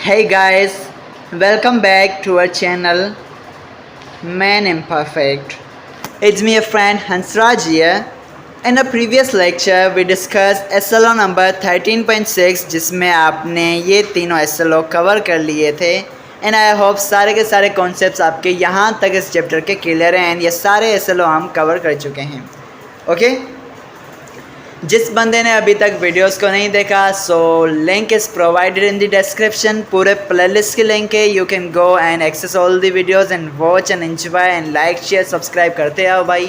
Hey guys, welcome back to our channel Man Imperfect. It's me, a friend Hansraj here. In a previous lecture, we discussed SLO number 13.6 जिसमें आपने ये तीनों SLO cover कर लिए थे and I hope सारे के सारे कॉन्सेप्ट्स आपके यहाँ तक इस चैप्टर के क्लियर हैं एंड ये सारे SLO हम कवर कर चुके हैं. ओके जिस बंदे ने अभी तक वीडियोस को नहीं देखा so link is provided in the description. पूरे प्लेलिस्ट की लिंक है. You can go and access all the videos and watch and enjoy and like share subscribe करते आओ भाई.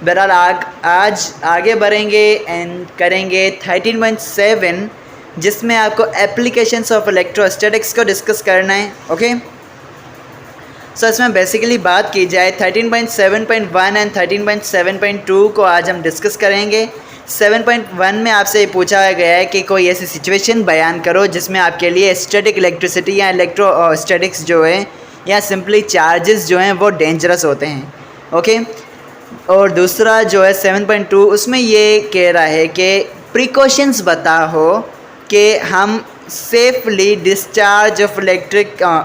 बहरहाल आज आगे बढ़ेंगे एंड करेंगे 13.7 जिसमें आपको एप्लीकेशंस ऑफ इलेक्ट्रोस्टैटिक्स को डिस्कस करना है. ओके सो इसमें बेसिकली बात की जाए 13.7.1 एंड 13.7.2 को आज हम डिस्कस करेंगे. 7.1 में आपसे ये पूछा गया है कि कोई ऐसी सिचुएशन बयान करो जिसमें आपके लिए स्टैटिक इलेक्ट्रिसिटी या इलेक्ट्रोस्टैटिक्स जो है या सिंपली चार्जेस जो हैं वो डेंजरस होते हैं. ओके और दूसरा जो है 7.2 उसमें ये कह रहा है कि प्रिकॉशंस बताओ कि हम safely discharge of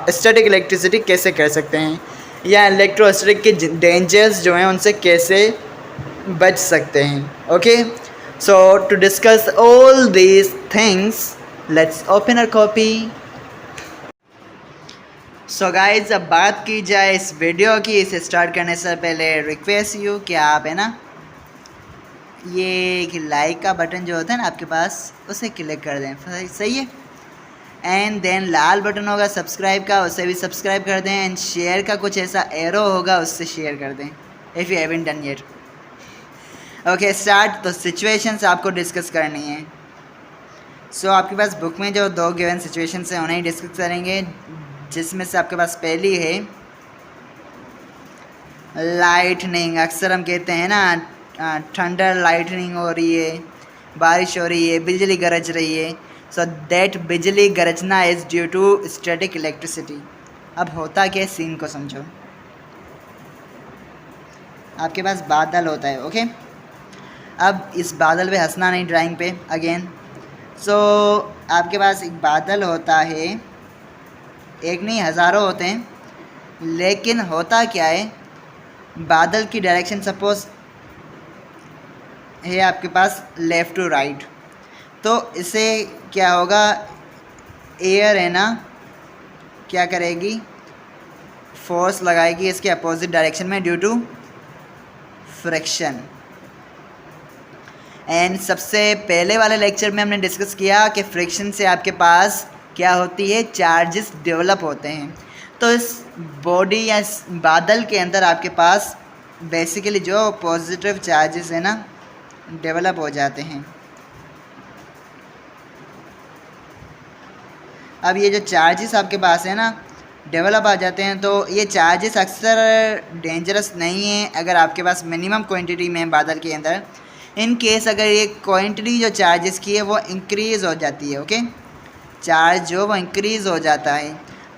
static electricity कैसे कर सकते हैं या इलेक्ट्रोस्टैटिक के डेंजर्स जो हैं उनसे कैसे बच सकते हैं. Okay so to discuss all these things let's open our copy. So guys अब बात की जाए इस वीडियो की. इसे स्टार्ट करने से पहले रिक्वेस्ट यू कि आप है ना ये लाइक का बटन जो होता है ना आपके पास उसे क्लिक कर दें. सही है. एंड देन लाल बटन होगा सब्सक्राइब का उसे भी सब्सक्राइब कर दें. एंड शेयर का कुछ ऐसा एरो होगा उससे शेयर कर दें if you haven't done yet. Okay start. तो सिचुएशंस आपको डिस्कस करनी है. सो आपके पास बुक में जो दो गिवन सिचुएशंस हैं उन्हें डिस्कस करेंगे जिसमें से आपके पास पहली है लाइटनिंग. अक्सर हम कहते हैं ना थंडर लाइटनिंग हो रही है, बारिश हो रही है, बिजली गरज रही है. सो दैट बिजली गरजना is due to static electricity. अब होता क्या सीन को समझो. आपके पास बादल होता है. ओके अब इस बादल पे हंसना नहीं ड्राइंग पे अगेन. सो आपके पास एक बादल होता है, एक नहीं हज़ारों होते हैं. लेकिन होता क्या है बादल की डायरेक्शन सपोज है आपके पास लेफ़्ट टू राइट. तो इसे क्या होगा एयर है ना क्या करेगी फोर्स लगाएगी इसके अपोजिट डायरेक्शन में ड्यू टू फ्रिक्शन. एंड सबसे पहले वाले लेक्चर में हमने डिस्कस किया कि फ्रिक्शन से आपके पास क्या होती है चार्जेस डेवलप होते हैं. तो इस बॉडी या इस बादल के अंदर आपके पास बेसिकली जो पॉजिटिव चार्जेस है ना डेवलप हो जाते हैं. अब ये जो चार्जेस आपके पास है ना डेवलप आ जाते हैं तो ये चार्जेस अक्सर डेंजरस नहीं है अगर आपके पास मिनिमम क्वांटिटी में बादल के अंदर. इन केस अगर ये क्वांटिटी जो चार्जेस की है वो इंक्रीज़ हो जाती है. ओके चार्ज जो वो इंक्रीज़ हो जाता है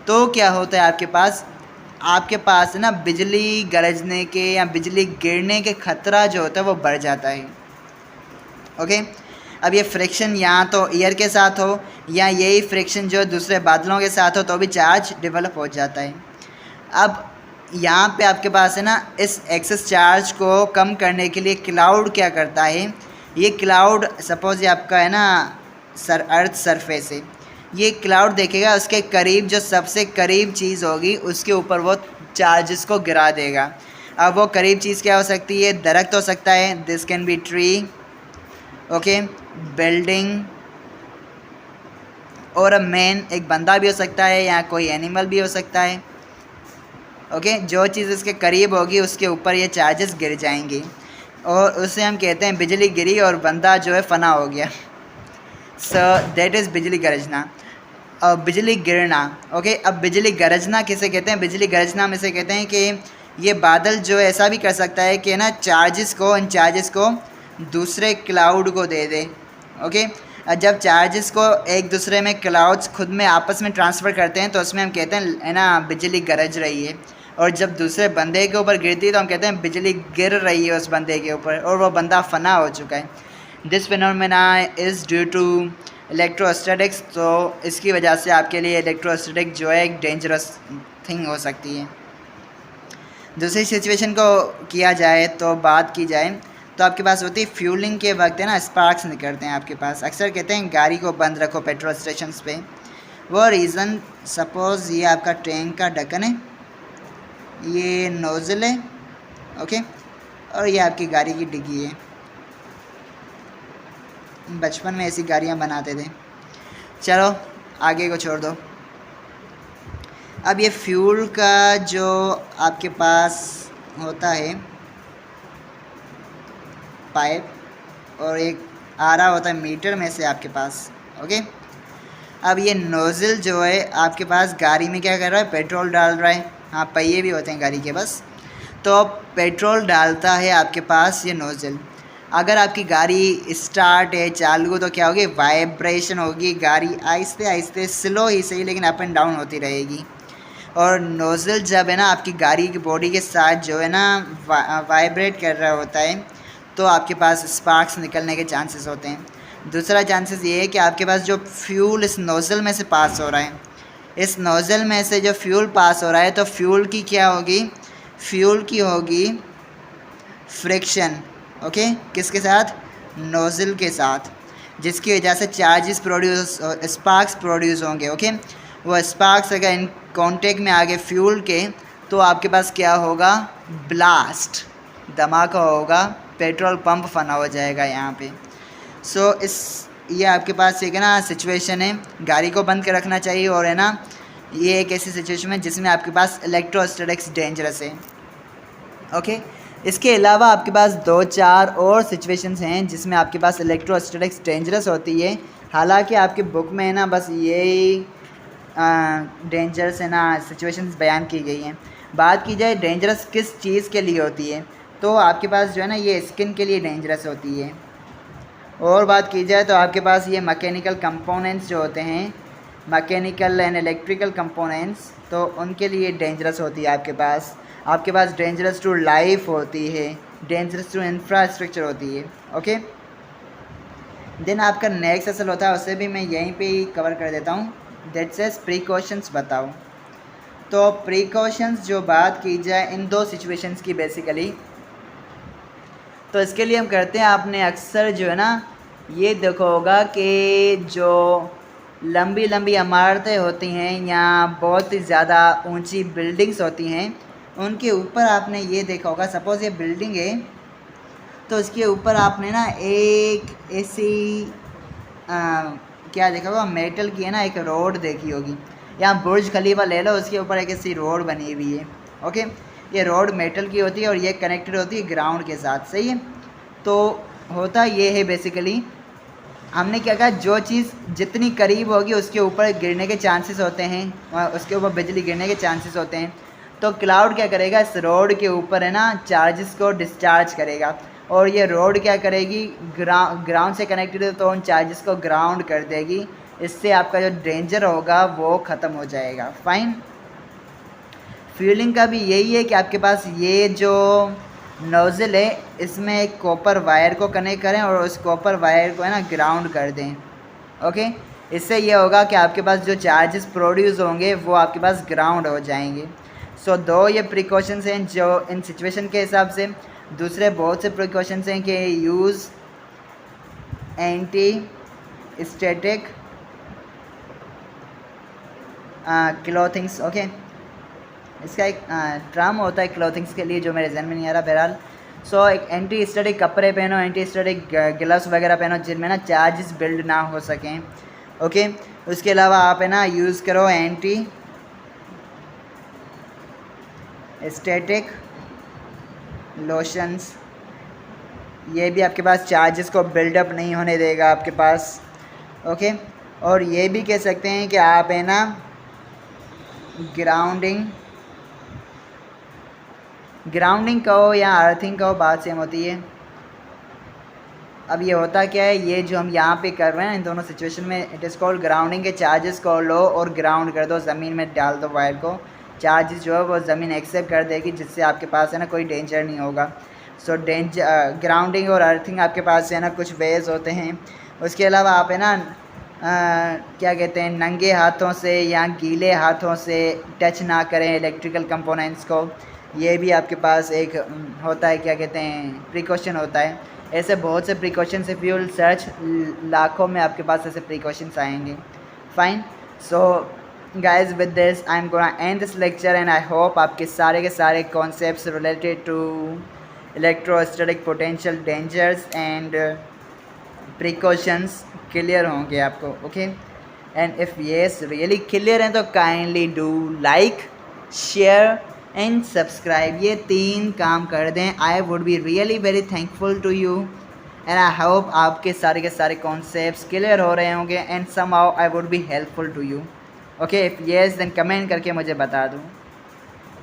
तो क्या होता है आपके पास है ना बिजली गरजने के या बिजली गिरने के ख़तरा जो होता है वो बढ़ जाता है. ओके अब ये फ्रिक्शन यहाँ तो एयर के साथ हो या यही फ्रिक्शन जो दूसरे बादलों के साथ हो तो भी चार्ज डेवलप हो जाता है. अब यहाँ पे आपके पास है ना इस एक्सेस चार्ज को कम करने के लिए क्लाउड क्या करता है. ये क्लाउड सपोज ये आपका है ना अर्थ सरफेस है. ये क्लाउड देखेगा उसके करीब जो सबसे करीब चीज़ होगी उसके ऊपर वो चार्जेस को गिरा देगा. अब वो करीब चीज़ क्या हो सकती है दरख्त हो सकता है. This can be tree. Okay building और मैन एक बंदा भी हो सकता है या कोई एनिमल भी हो सकता है. ओके जो चीज़ इसके करीब होगी उसके ऊपर ये चार्जेस गिर जाएंगी और उसे हम कहते हैं बिजली गिरी और बंदा जो है फना हो गया. सो दैट इज़ बिजली गरजना और बिजली गिरना. ओके अब बिजली गरजना किसे कहते हैं. बिजली गरजना में से कहते हैं कि ये बादल जो है ऐसा भी कर सकता है कि ना इन चार्जेस को दूसरे क्लाउड को दे दे. ओके जब चार्जेस को एक दूसरे में क्लाउड्स खुद में आपस में ट्रांसफ़र करते हैं तो उसमें हम कहते हैं है ना बिजली गरज रही है. और जब दूसरे बंदे के ऊपर गिरती है तो हम कहते हैं बिजली गिर रही है उस बंदे के ऊपर और वो बंदा फना हो चुका है. This phenomena is due to electrostatics, तो इसकी वजह से आपके लिए इलेक्ट्रोस्टैटिक जो है एक डेंजरस थिंग हो सकती है। दूसरी सिचुएशन को किया जाए तो बात की जाए तो आपके पास होती है फ्यूलिंग के वक्त है ना, स्पार्क्स निकलते हैं आपके पास। अक्सर कहते हैं गाड़ी को बंद रखो पेट्रोल स्टेशन पे। वो रीज़न, सपोज़ ये आपका टैंक का ढक्कन है, ये नोज़ल है, ओके, और ये आपकी गाड़ी की डिग्गी है। बचपन में ऐसी गाड़ियाँ बनाते थे। चलो आगे को छोड़ दो। अब ये फ्यूल का जो आपके पास होता है पाइप, और एक आ रहा होता है मीटर में से आपके पास, ओके। अब ये नोज़ल जो है आपके पास गाड़ी में क्या कर रहा है, पेट्रोल डाल रहा है। हाँ, पहिए भी होते हैं गाड़ी के बस, तो पेट्रोल डालता है आपके पास ये नोज़ल। अगर आपकी गाड़ी स्टार्ट है, चालू, तो क्या होगी, वाइब्रेशन होगी, गाड़ी आहिस्ते आहिस्ते, स्लो ही सही लेकिन अप एंड डाउन होती रहेगी। और नोज़ल जब है ना आपकी गाड़ी की बॉडी के साथ जो है ना वाइब्रेट कर रहा होता है, तो आपके पास स्पार्क्स निकलने के चांसेस होते हैं। दूसरा चांसेस ये है कि आपके पास जो फ्यूल इस नोज़ल में से पास हो रहा है, इस नोज़ल में से जो फ्यूल पास हो रहा है, तो फ्यूल की क्या होगी, फ्यूल की होगी फ्रिक्शन, ओके, किसके साथ, नोज़ल के साथ, जिसकी वजह से चार्जेस प्रोड्यूस, स्पार्क्स प्रोड्यूस होंगे, ओके। वो स्पार्क्स अगर इन कांटेक्ट में आ गए फ्यूल के, तो आपके पास क्या होगा, ब्लास्ट, धमाका होगा, पेट्रोल पंप फना हो जाएगा यहाँ पे। सो ये आपके पास एक है ना सिचुएशन है, गाड़ी को बंद कर रखना चाहिए। और है ना ये एक ऐसी सिचुएशन है जिसमें आपके पास इलेक्ट्रोस्टैटिक्स डेंजरस है, ओके। इसके अलावा आपके पास 2-4 और सिचुएशंस हैं जिसमें आपके पास इलेक्ट्रोस्टैटिक्स डेंजरस होती है। हालांकि आपकी बुक में है ना बस यही डेंजरस है ना सिचुएशंस बयान की गई हैं। बात की जाए डेंजरस किस चीज़ के लिए होती है, तो आपके पास जो है ना ये स्किन के लिए डेंजरस होती है। और बात की जाए तो आपके पास ये मैकेनिकल कंपोनेंट्स जो होते हैं, मैकेनिकल एंड इलेक्ट्रिकल कंपोनेंट्स, तो उनके लिए डेंजरस होती है आपके पास डेंजरस टू लाइफ होती है, डेंजरस टू इंफ्रास्ट्रक्चर होती है, ओके। देन आपका नेक्स्ट असल होता है, उसे भी मैं यहीं पे ही कवर कर देता हूँ। दैट सेज प्रिकॉशंस बताओ। तो प्रिकॉशंस जो बात की जाए इन 2 सिचुएशंस की बेसिकली, तो इसके लिए हम करते हैं, आपने अक्सर जो है ना ये देखा होगा कि जो लंबी लंबी इमारतें होती हैं या बहुत ही ज़्यादा ऊंची बिल्डिंग्स होती हैं, उनके ऊपर आपने ये देखा होगा, सपोज़ ये बिल्डिंग है तो इसके ऊपर आपने ना एक ऐसी क्या देखा होगा, मेटल की है ना एक रोड देखी होगी। यहाँ बुर्ज खलीफा ले लो, उसके ऊपर एक ऐसी रोड बनी हुई है, ओके। ये रोड मेटल की होती है और ये कनेक्टेड होती है ग्राउंड के साथ, सही है। तो होता ये है बेसिकली, हमने क्या कहा, जो चीज़ जितनी करीब होगी उसके ऊपर गिरने के चांसेस होते हैं, उसके ऊपर बिजली गिरने के चांसेस होते हैं। तो क्लाउड क्या करेगा, इस रोड के ऊपर है ना चार्जेस को डिस्चार्ज करेगा, और ये रोड क्या करेगी, ग्राउंड से कनेक्टेड है तो उन चार्जेस को ग्राउंड कर देगी। इससे आपका जो डेंजर होगा वो ख़त्म हो जाएगा, फाइन। फ्यूलिंग का भी यही है कि आपके पास ये जो नोज़ल है इसमें एक कॉपर वायर को कनेक्ट करें और उस कॉपर वायर को है ना ग्राउंड कर दें, ओके। इससे ये होगा कि आपके पास जो चार्जेस प्रोड्यूस होंगे वो आपके पास ग्राउंड हो जाएंगे। सो 2 ये प्रिकॉशंस हैं जो इन सिचुएशन के हिसाब से। दूसरे बहुत से प्रिकॉशंस हैं कि यूज़ एंटी स्टैटिक क्लॉथिंग्स, ओके। इसका एक टर्म होता है क्लॉथिंग्स के लिए जो मेरे जहन में नहीं आ रहा, बहरहाल। सो एक एंटी स्टैटिक कपड़े पहनो, एंटी स्टैटिक ग्लव्स वगैरह पहनो जिनमें ना चार्जेस बिल्ड ना हो सकें, ओके। उसके अलावा आप है ना यूज़ करो एंटी स्टैटिक लोशंस, ये भी आपके पास चार्जेस को बिल्डअप नहीं होने देगा आपके पास, ओके। और ये भी कह सकते हैं कि आप है ना ग्राउंडिंग कहो या अर्थिंग कहो, बात सेम होती है। अब ये होता क्या है, ये जो हम यहाँ पे कर रहे हैं इन दोनों सिचुएशन में, इट इज़ कॉल्ड ग्राउंडिंग के। चार्जेस को लो और ग्राउंड कर दो, ज़मीन में डाल दो वायर को, चार्जेस जो है वो ज़मीन एक्सेप्ट कर देगी, जिससे आपके पास है ना कोई डेंजर नहीं होगा। सो ग्राउंडिंग और अर्थिंग आपके पास है ना कुछ वेज होते हैं। उसके अलावा आप है ना क्या कहते हैं, नंगे हाथों से या गीले हाथों से टच ना करें इलेक्ट्रिकल कंपोनेंट्स को। ये भी आपके पास एक होता है, क्या कहते हैं, प्रिकॉशन होता है। ऐसे बहुत से precautions, if you will search, लाखों में आपके पास ऐसे प्रिकॉशंस आएंगे। Fine, so guys with this I am gonna end this lecture and I hope आपके सारे के सारे concepts related to electrostatic potential dangers and precautions clear होंगे आपको। Okay, and if yes really clear हैं तो kindly do like, share and subscribe. ये 3 काम कर दें, I would be really very thankful to you and I hope आपके सारे के सारे कॉन्सेप्ट्स क्लियर हो रहे होंगे and somehow I would be helpful to you. Okay, if yes then comment करके मुझे बता दूँ।